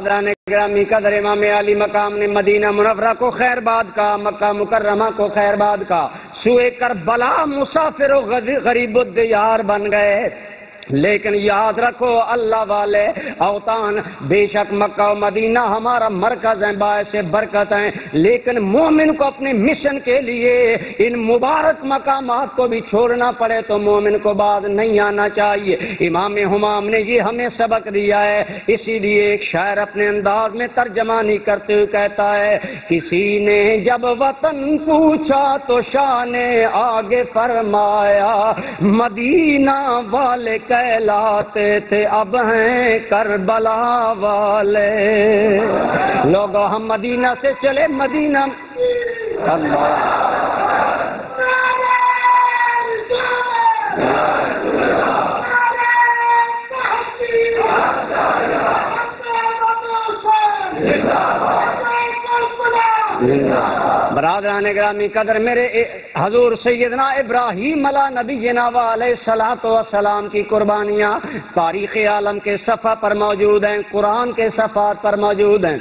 گرامی قدر امام علی مقام نے مدینہ منورہ کو خیر باد کا، مکہ مکرمہ کو خیر باد کا، سوئے کربلا مسافر و غریب الدیار بن گئے۔ لیکن یاد رکھو اللہ والے اوطان، بے شک مکہ و مدینہ ہمارا مرکز ہے، باعث برکت ہیں، لیکن مومن کو اپنے مشن کے لیے ان مبارک مقامات کو بھی چھوڑنا پڑے تو مومن کو بعد نہیں آنا چاہیے۔ امام ہمام نے یہ ہمیں سبق دیا ہے، اسی لیے ایک شاعر اپنے انداز میں ترجمانی کرتے ہوئے کہتا ہے، کسی نے جب وطن پوچھا تو شاہ نے آگے فرمایا، مدینہ والے کہلاتے تھے اب ہیں کربلا والے۔ لوگوں ہم مدینہ سے چلے، مدینہ برادران گرامی قدر، میرے حضور سیدنا ابراہیم علیہ نبینا علیہ الصلوۃ والسلام کی قربانیاں تاریخ عالم کے صفحہ پر موجود ہیں، قرآن کے صفحات پر موجود ہیں۔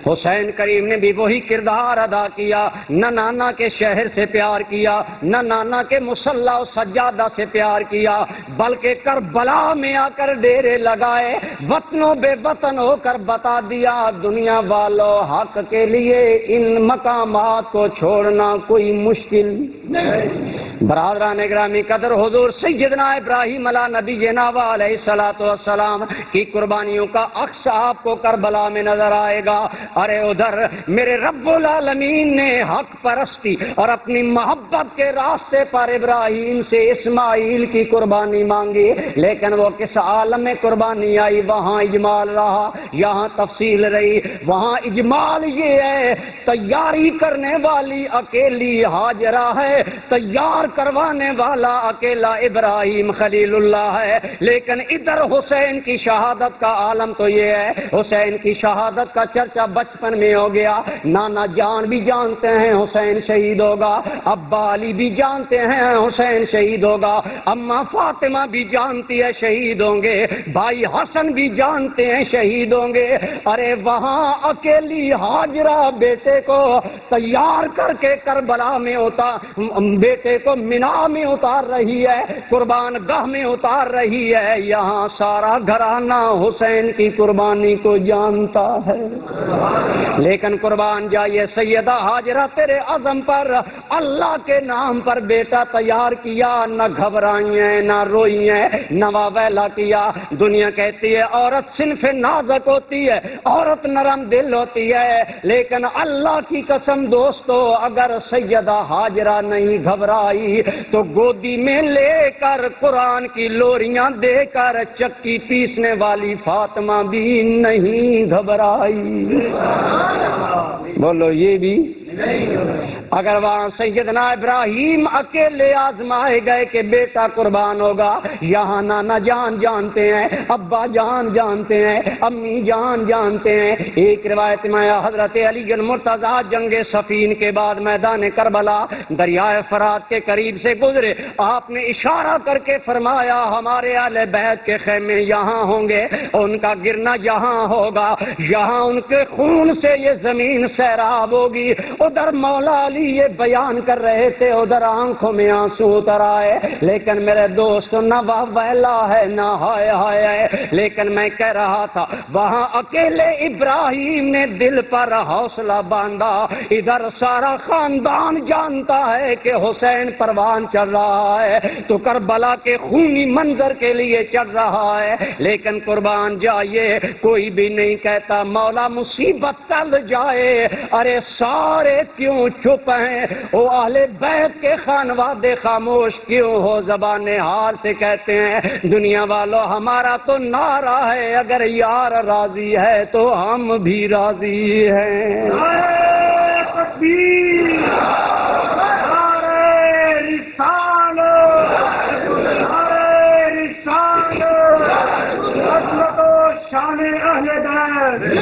حسین کریم نے بھی وہی کردار ادا کیا، نہ نانا کے شہر سے پیار کیا، نہ نانا کے مصلی و سجادہ سے پیار کیا، بلکہ کربلا میں آ کر ڈیرے لگائے، وطنوں بے وطن ہو کر بتا دیا، دنیا والوں حق کے لیے ان مقامات کو چھوڑنا کوئی مشکل نہیں۔ برادران گرامی قدر، حضور سیدنا ابراہیم علیہ نبینا علیہ الصلوۃ والسلام کی قربانیوں کا عکس آپ کو کربلا میں نظر آئے گا۔ ارے ادھر میرے رب العالمین نے حق پرستی اور اپنی محبت کے راستے پر ابراہیم سے اسماعیل کی قربانی مانگی، لیکن وہ کس عالم میں قربانی آئی، وہاں اجمال رہا، یہاں تفصیل رہی۔ وہاں اجمال یہ ہے، تیاری کرنے والی اکیلی ہاجرہ ہے، تیار کروانے والا اکیلا ابراہیم خلیل اللہ ہے، لیکن ادھر حسین کی شہادت کا عالم تو یہ ہے، حسین کی شہادت کا چرچا بچپن میں ہو گیا، نانا جان بھی جانتے ہیں حسین شہید ہوگا، ابا علی بھی جانتے ہیں حسین شہید ہوگا، اماں فاطمہ بھی جانتی ہے شہید ہوں گے، بھائی حسن بھی جانتے ہیں شہید ہوں گے۔ ارے وہاں اکیلی ہاجرہ بیٹے کو تیار کر کے کربلا میں بیٹے کو مینا میں اتار رہی ہے، قربان گاہ میں اتار رہی ہے، یہاں سارا گھرانہ حسین کی قربانی کو جانتا ہے۔ لیکن قربان جائیے سیدہ ہاجرہ تیرے عزم پر، اللہ کے نام پر بیٹا تیار کیا، نہ گھبرائی ہیں نہ روئی ہیں نہ واویلا کیا۔ دنیا کہتی ہے عورت صنف نازک ہوتی ہے، عورت نرم دل ہوتی ہے، لیکن اللہ کی قسم دوستو، اگر سیدہ ہاجرہ نہیں گھبرائی تو گودی میں لے کر قرآن کی لوریاں دے کر چکی پیسنے والی فاطمہ بھی نہیں گھبرائی۔ بولو یہ بھی اگر وہاں سیدنا ابراہیم اکیلے آزمائے گئے کہ بیٹا قربان ہوگا، یہاں نانا جان جانتے ہیں، ابا جان جانتے ہیں، امی جان جانتے ہیں۔ ایک روایت میں حضرت علی المرتضیٰ جنگ صفین کے بعد میدان کربلا دریائے فرات کے قریب سے گزرے، آپ نے اشارہ کر کے فرمایا ہمارے اہل بیت کے خیمے یہاں ہوں گے، ان کا گرنا یہاں ہوگا، یہاں ان کے خون سے یہ زمین سیراب ہوگی۔ ادھر مولا علی یہ بیان کر رہے تھے، ادھر آنکھوں میں آنسو اتر آئے، لیکن میرے دوست نہ واویلا ہے نہ ہائے ہائے ہے، لیکن میں کہہ رہا تھا وہاں اکیلے ابراہیم نے دل پر حوصلہ باندھا، ادھر سارا خاندان جانتا ہے کہ حسین پروان چڑھ رہا ہے تو کربلا کے خونی منظر کے لیے چڑھ رہا ہے، لیکن قربان جائیے کوئی بھی نہیں کہتا مولا مصیبت ٹل جائے۔ ارے سارے کیوں چپ ہیں؟ او اہل بیت کے خانوادے خاموش کیوں ہو؟ زبان حال سے کہتے ہیں دنیا والوں ہمارا تو نعرہ ہے، اگر یار راضی ہے تو ہم بھی راضی ہیں۔ نعرہ تکبیر، نعرہ رسالت، نعرہ رسالت، عظمت و شان اہل بیت۔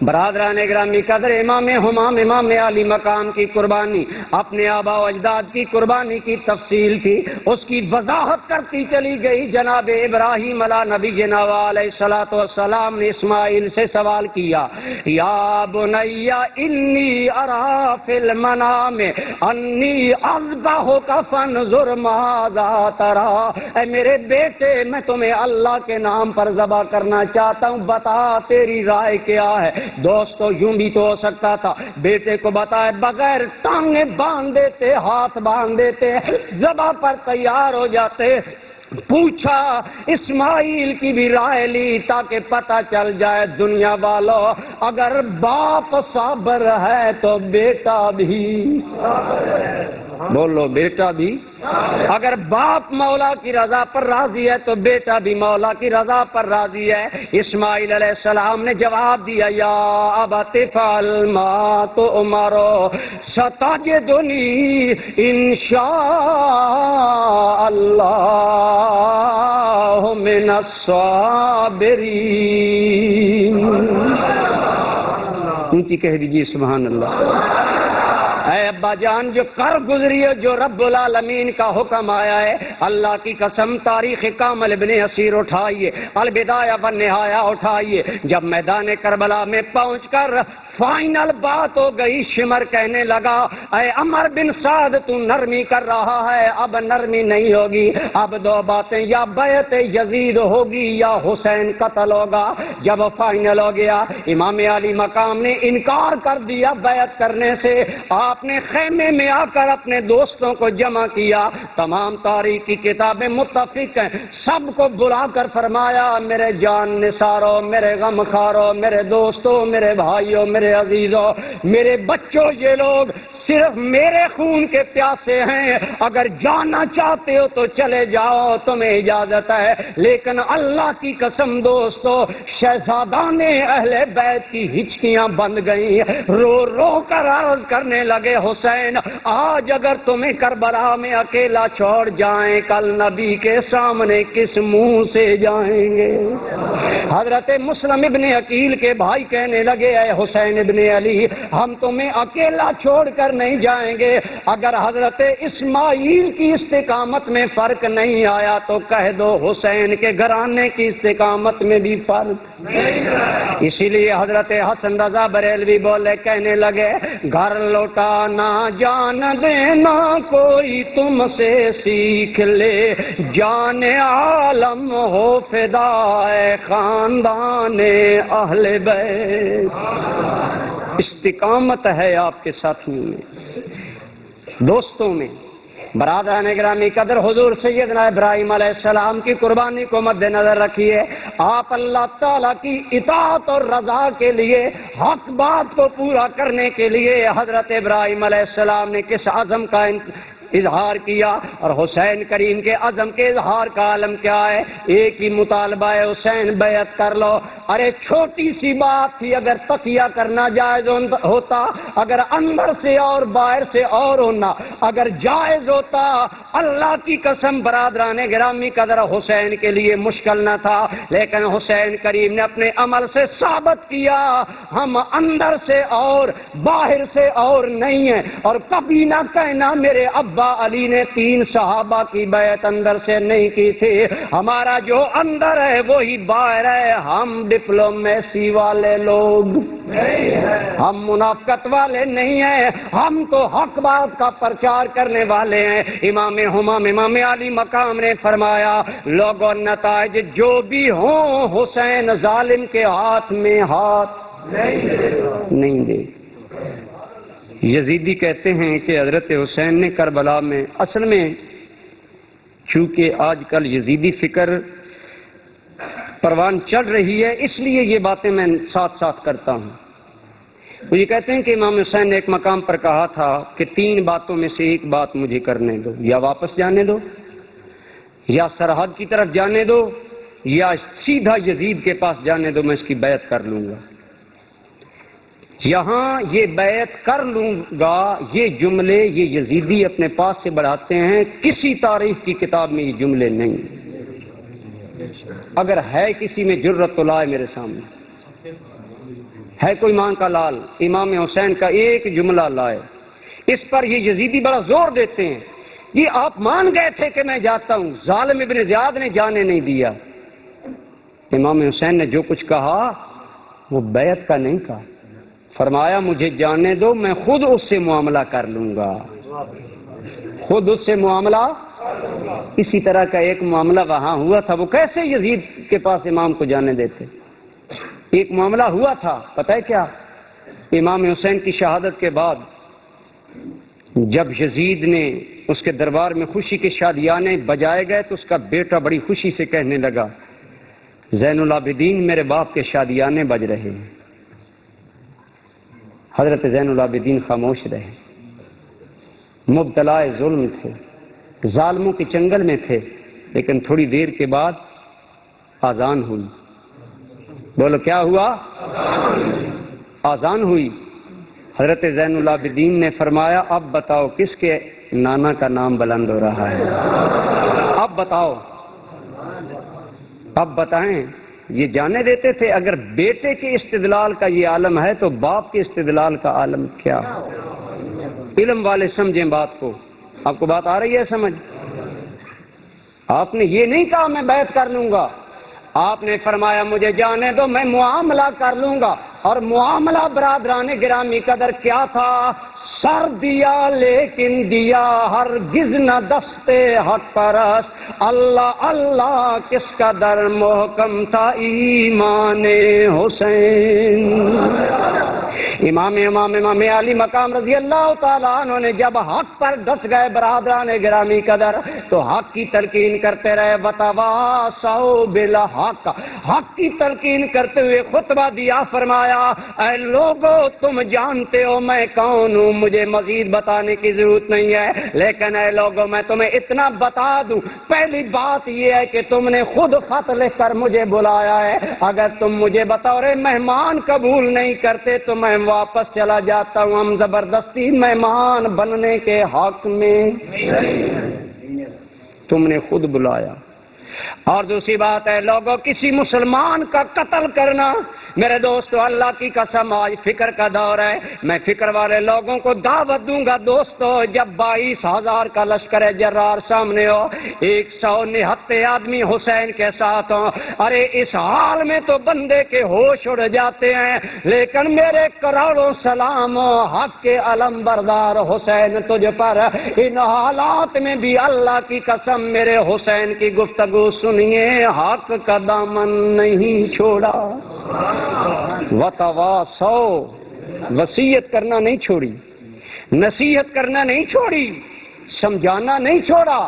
برادران گرامی قدر، امام ہمام امام علی مقام کی قربانی اپنے آبا و اجداد کی قربانی کی تفصیل تھی، اس کی وضاحت کرتی چلی گئی۔ جناب ابراہیم علیہ نبی جناب علیہ الصلوۃ والسلام نے اسماعیل سے سوال کیا، یا بنی انی ارا فی المنام انی اذبحک فانظر ماذا تری، اے میرے بیٹے میں تمہیں اللہ کے نام پر ذبح کرنا چاہتا ہوں، بتا تیری رائے کیا ہے؟ دوستو یوں بھی تو ہو سکتا تھا بیٹے کو بتائے بغیر ٹانگیں باندھ دیتے، ہاتھ باندھ دیتے، ذبح پر تیار ہو جاتے۔ پوچھا، اسماعیل کی بھی رائے لی تاکہ پتہ چل جائے دنیا والوں، اگر باپ صابر ہے تو بیٹا بھی بولو، بیٹا بھی، اگر باپ مولا کی رضا پر راضی ہے تو بیٹا بھی مولا کی رضا پر راضی ہے۔ اسماعیل علیہ السلام نے جواب دیا، یا ابت افعل ما تؤمر ستجدنی ان شاء اللہ من الصابرین۔ اونچی کہہ دیجیے سبحان اللہ۔ اے ابا جان، جو کر گزری ہے، جو رب العالمین کا حکم آیا ہے، اللہ کی قسم تاریخ کامل ابن اسیر اٹھائیے، البدایہ والنہایہ اٹھائیے۔ جب میدان کربلا میں پہنچ کر فائنل بات ہو گئی، شمر کہنے لگا، اے عمر بن سعد تو نرمی کر رہا ہے، اب نرمی نہیں ہوگی، اب دو باتیں، یا بیعت یزید ہوگی یا حسین قتل ہوگا۔ جب فائنل ہو گیا، امام علی مقام نے انکار کر دیا بیعت کرنے سے۔ آپ نے خیمے میں آ کر اپنے دوستوں کو جمع کیا، تمام تاریخ کی کتابیں متفق ہیں، سب کو بلا کر فرمایا، میرے جان نثارو، میرے غم خارو، میرے دوستو، میرے بھائیو، میرے عزیزو، میرے بچوں، یہ لوگ صرف میرے خون کے پیاسے ہیں، اگر جانا چاہتے ہو تو چلے جاؤ، تمہیں اجازت ہے، لیکن اللہ کی قسم دوستو، شہزادان اہل بیت کی ہچکیاں بند گئی، رو رو کر عرض کرنے لگے، حسین آج اگر تمہیں کربلا میں اکیلا چھوڑ جائیں، کل نبی کے سامنے کس منہ سے جائیں گے؟ حضرت مسلم ابن عقیل کے بھائی کہنے لگے، اے حسین ابن علی، ہم تمہیں اکیلا چھوڑ کر نہیں جائیں گے، اگر حضرت اسماعیل کی استقامت میں فرق نہیں آیا تو کہہ دو حسین کے گھرانے کی استقامت میں بھی فرق نہیں ہے۔ اسی لیے حضرت حسن رضا بریلوی بولے، کہنے لگے، گھر لوٹانا جان دینا کوئی تم سے سیکھ لے، جان عالم ہو فدائے خاندان اہل بیت۔ استقامت ہے آپ کے ساتھیوں میں، دوستوں میں۔ برادران گرامی قدر، حضور سیدنا ابراہیم علیہ السلام کی قربانی کو مد نظر رکھیے۔ آپ اللہ تعالیٰ کی اطاعت اور رضا کے لیے، حق بات کو پورا کرنے کے لیے حضرت ابراہیم علیہ السلام نے کس عزم کا اظہار کیا، اور حسین کریم کے عزم کے اظہار کا عالم کیا ہے؟ ایک ہی مطالبہ ہے، حسین بیعت کر لو۔ ارے چھوٹی سی بات تھی، اگر تقیہ کرنا جائز ہوتا، اگر اندر سے اور باہر سے اور ہونا اگر جائز ہوتا، اللہ کی قسم برادران گرامی قدر حسین کے لیے مشکل نہ تھا، لیکن حسین کریم نے اپنے عمل سے ثابت کیا، ہم اندر سے اور باہر سے اور نہیں ہیں۔ اور کبھی نہ کہنا میرے ابا علی نے 3 صحابہ کی بیعت اندر سے نہیں کی تھی، ہمارا جو اندر ہے وہی باہر ہے۔ ہم ڈپلومیسی والے لوگ نہیں ہیں، ہم منافقت والے نہیں ہیں، ہم تو حق بات کا پرچار کرنے والے ہیں۔ امام ہمام امام علی مقام نے فرمایا، لوگوں نتائج جو بھی ہوں، حسین ظالم کے ہاتھ میں ہاتھ نہیں دے۔ یزیدی کہتے ہیں کہ حضرت حسین نے کربلا میں، اصل میں چونکہ آج کل یزیدی فکر پروان چڑھ رہی ہے، اس لیے یہ باتیں میں ساتھ ساتھ کرتا ہوں۔ وہ یہ کہتے ہیں کہ امام حسین نے ایک مقام پر کہا تھا کہ 3 باتوں میں سے ایک بات مجھے کرنے دو، یا واپس جانے دو، یا سرحد کی طرف جانے دو، یا سیدھا یزید کے پاس جانے دو، میں اس کی بیعت کر لوں گا۔ یہاں یہ بیعت کر لوں گا، یہ جملے یہ یزیدی اپنے پاس سے بڑھاتے ہیں، کسی تاریخ کی کتاب میں یہ جملے نہیں۔ اگر ہے کسی میں جرت تو لائے میرے سامنے، ہے کوئی ماں کا لال امام حسین کا ایک جملہ لائے، اس پر یہ یزیدی بڑا زور دیتے ہیں، یہ آپ مان گئے تھے کہ میں جاتا ہوں، ظالم ابن زیاد نے جانے نہیں دیا۔ امام حسین نے جو کچھ کہا وہ بیعت کا نہیں کہا، فرمایا مجھے جانے دو، میں خود اس سے معاملہ کر لوں گا، خود اس سے معاملہ۔ اسی طرح کا ایک معاملہ وہاں ہوا تھا، وہ کیسے یزید کے پاس امام کو جانے دیتے؟ ایک معاملہ ہوا تھا، پتہ ہے کیا؟ امام حسین کی شہادت کے بعد جب یزید نے اس کے دربار میں خوشی کے شادیانے بجائے گئے تو اس کا بیٹا بڑی خوشی سے کہنے لگا زین العابدین میرے باپ کے شادیانے بج رہے ہیں۔ حضرت زین العابدین خاموش رہے، مبتلا ظلم تھے، ظالموں کے چنگل میں تھے، لیکن تھوڑی دیر کے بعد آذان ہوئی۔ بولو کیا ہوا؟ آذان ہوئی۔ حضرت زین العابدین نے فرمایا اب بتاؤ کس کے نانا کا نام بلند ہو رہا ہے؟ اب بتاؤ، اب بتائیں۔ یہ جانے دیتے تھے اگر بیٹے کے استدلال کا یہ عالم ہے تو باپ کے استدلال کا عالم کیا؟ علم والے سمجھیں بات کو۔ آپ کو بات آ رہی ہے سمجھ؟ آپ نے یہ نہیں کہا میں بیعت کر لوں گا، آپ نے فرمایا مجھے جانے دو، میں معاملہ کر لوں گا۔ اور معاملہ برادران گرامی قدر کیا تھا؟ سر دیا لیکن دیا ہرگز نہ دستے حق پرست، اللہ اللہ کس قدر محکم تھا ایمان حسین۔ امام علی مقام رضی اللہ تعالیٰ عنہ نے جب حق پر ڈس گئے برادران گرامی قدر تو حق کی تلقین کرتے رہے، وتواصوا بالحق، حق کی تلقین کرتے ہوئے خطبہ دیا، فرمایا اے لوگو تم جانتے ہو میں کون ہوں، مجھے مزید بتانے کی ضرورت نہیں ہے، لیکن اے لوگو میں تمہیں اتنا بتا دوں، پہلی بات یہ ہے کہ تم نے خود خط لکھ کر مجھے بلایا ہے، اگر تم مجھے بطور مہمان قبول نہیں کرتے تو میں واپس چلا جاتا ہوں، ہم زبردستی مہمان بننے کے حق میں، تم نے خود بلایا۔ اور دوسری بات ہے لوگوں کسی مسلمان کا قتل کرنا، میرے دوستو اللہ کی قسم آج فکر کا دور ہے، میں فکر والے لوگوں کو دعوت دوں گا دوستو، جب 22,000 کا لشکر جرار سامنے ہو، 169 آدمی حسین کے ساتھ ہوں، ارے اس حال میں تو بندے کے ہوش اڑ جاتے ہیں، لیکن میرے کروڑوں سلام حق کے علم بردار حسین تجھ پر، ان حالات میں بھی اللہ کی قسم میرے حسین کی گفتگو سنیے، حق کا دامن نہیں چھوڑا، وتواصوا، وصیت کرنا نہیں چھوڑی، نصیحت کرنا نہیں چھوڑی، سمجھانا نہیں چھوڑا۔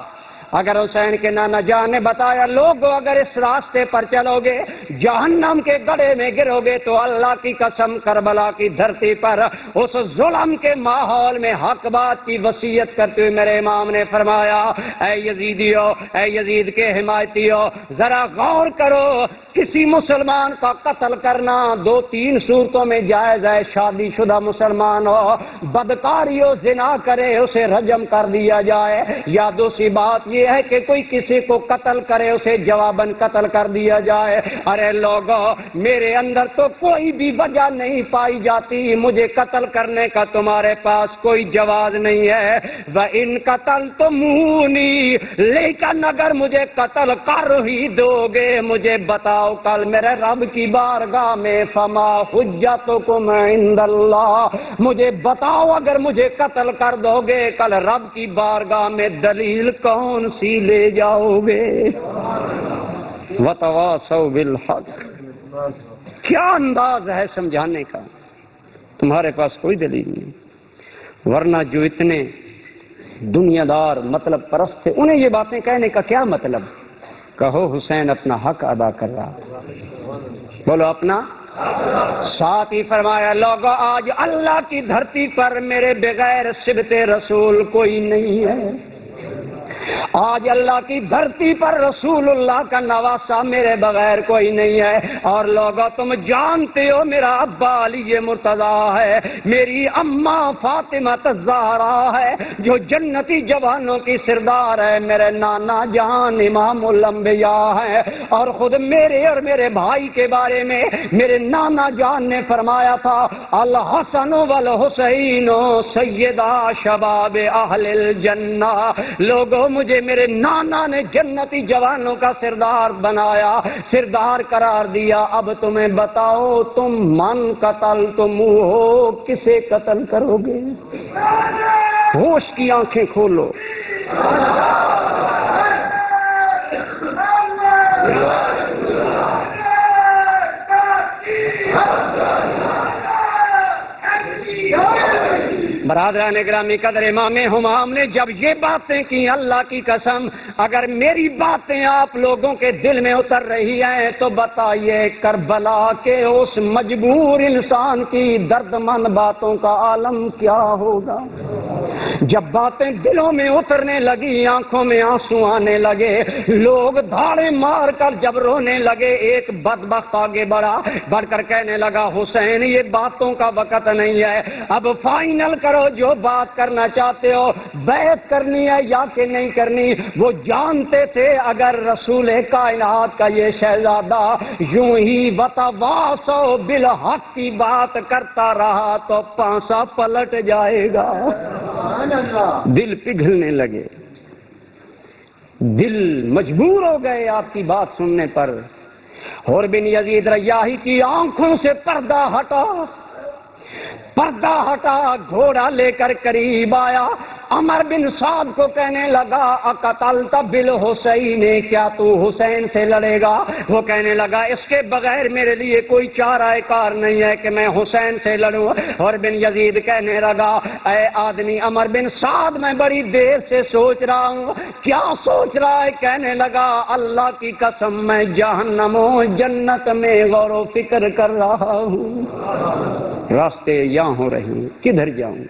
اگر حسین کے نانا جان نے بتایا لوگوں اگر اس راستے پر چلو گے جہنم کے گڑھے میں گرو گے تو اللہ کی قسم کربلا کی دھرتی پر اس ظلم کے ماحول میں حق بات کی وصیت کرتے ہوئے میرے امام نے فرمایا اے یزیدیو، اے یزید کے حمایتیو، ذرا غور کرو، کسی مسلمان کا قتل کرنا 2-3 صورتوں میں جائز ہے، شادی شدہ مسلمان ہو، بدکاری و زنا کرے اسے رجم کر دیا جائے، یا دوسری بات یہ ہے کہ کوئی کسی کو قتل کرے اسے جواباً قتل کر دیا جائے۔ ارے لوگو میرے اندر تو کوئی بھی وجہ نہیں پائی جاتی، مجھے قتل کرنے کا تمہارے پاس کوئی جواز نہیں ہے، وَإِن قَتَلْتُمُونِي، لیکن اگر مجھے قتل کر ہی دو گے مجھے بتاؤ کل میرے رب کی بارگاہ میں فما حجتکم عند اللہ، مجھے بتاؤ اگر مجھے قتل کر دو گے کل رب کی بارگاہ میں دلیل کون سی لے جاؤ گے؟ وتواصوا بالحق، کیا انداز ہے سمجھانے کا، تمہارے پاس کوئی دلیل نہیں، ورنہ جو اتنے دنیا دار مطلب پرست تھے انہیں یہ باتیں کہنے کا کیا مطلب؟ کہو حسین اپنا حق ادا کر رہا، بولو اپنا۔ ساتھ ہی فرمایا لوگوں آج اللہ کی دھرتی پر میرے بغیر صبت رسول کوئی نہیں ہے، آج اللہ کی دھرتی پر رسول اللہ کا نواسا میرے بغیر کوئی نہیں ہے. اور لوگوں تم جانتے ہو میرا ابا علی مرتضیٰ ہے, میری اماں فاطمہ الزہرا ہے جو جنتی جوانوں کی سردار ہے, میرے نانا جان امام الانبیاء ہے. اور خود میرے اور میرے بھائی کے بارے میں میرے نانا جان نے فرمایا تھا, الحسن والحسین سیدا شباب اہل الجنہ. لوگوں مجھے میرے نانا نے جنتی جوانوں کا سردار بنایا, سردار قرار دیا. اب تمہیں بتاؤ تم من قتل تم ہو, کسے قتل کرو گے؟ ہوش کی آنکھیں کھولو. برادران گرامی قدر امام ہمام نے جب یہ باتیں کی, اللہ کی قسم اگر میری باتیں آپ لوگوں کے دل میں اتر رہی ہیں تو بتائیے کربلا کے اس مجبور انسان کی دردمند باتوں کا عالم کیا ہوگا. جب باتیں دلوں میں اترنے لگی, آنکھوں میں آنسو آنے لگے, لوگ دھاڑے مار کر جب رونے لگے, ایک بدبخت آگے بڑھ کر کہنے لگا, حسین یہ باتوں کا وقت نہیں ہے, اب فائنل کرو جو بات کرنا چاہتے ہو, بیعت کرنی ہے یا کہ نہیں کرنی. وہ جانتے تھے اگر رسول کائنات کا یہ شہزادہ یوں ہی وتواصوا بالحق کی بات کرتا رہا تو پانسا پلٹ جائے گا. دل پگھلنے لگے, دل مجبور ہو گئے آپ کی بات سننے پر. حور بن یزید ریاحی کی آنکھوں سے پردہ ہٹا, گھوڑا لے کر قریب آیا. عمر بن سعد کو کہنے لگا, اقتلت بالحسین, کیا تو حسین سے لڑے گا؟ وہ کہنے لگا, اس کے بغیر میرے لیے کوئی چارہ کار نہیں ہے کہ میں حسین سے لڑوں. اور بن یزید کہنے لگا, اے آدمی عمر بن سعد میں بڑی دیر سے سوچ رہا ہوں. کیا سوچ رہا ہے؟ کہنے لگا, اللہ کی قسم میں جہنم و جنت میں غور و فکر کر رہا ہوں, راستے یہاں ہو رہے ہیں, کدھر جاؤں؟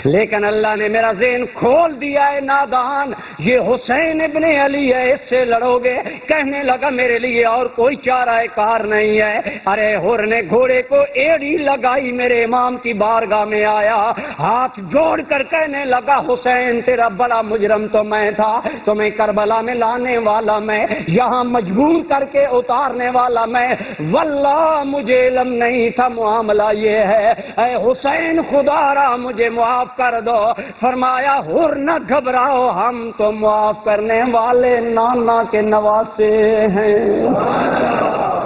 لیکن اللہ نے میرا ذہن کھول دیا ہے. نادان, یہ حسین ابن علی ہے, اس سے لڑو گے؟ کہنے لگا, میرے لیے اور کوئی چارہ کار نہیں ہے. ارے حر نے گھوڑے کو ایڑی لگائی, میرے امام کی بارگاہ میں آیا, ہاتھ جوڑ کر کہنے لگا, حسین تیرا بڑا مجرم تو میں تھا, تمہیں کربلا میں لانے والا میں, یہاں مجبور کر کے اتارنے والا میں, واللہ مجھے علم نہیں تھا معاملہ یہ ہے. اے حسین خدا را مجھے معاف کر دو. فرمایا, حر نہ گھبراؤ, ہم تو معاف کرنے والے نانا کے نواسے ہیں.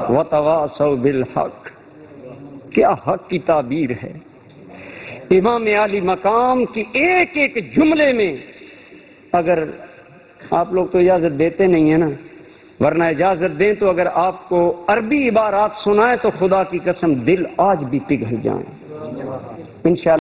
وتواصوا بالحق, کیا حق کی تعبیر ہے. امام عالی مقام کی ایک ایک جملے میں, اگر آپ لوگ تو اجازت دیتے نہیں ہیں نا, ورنہ اجازت دیں تو اگر آپ کو عربی عبارات سنائیں تو خدا کی قسم دل آج بھی پگھل جائیں انشاءاللہ.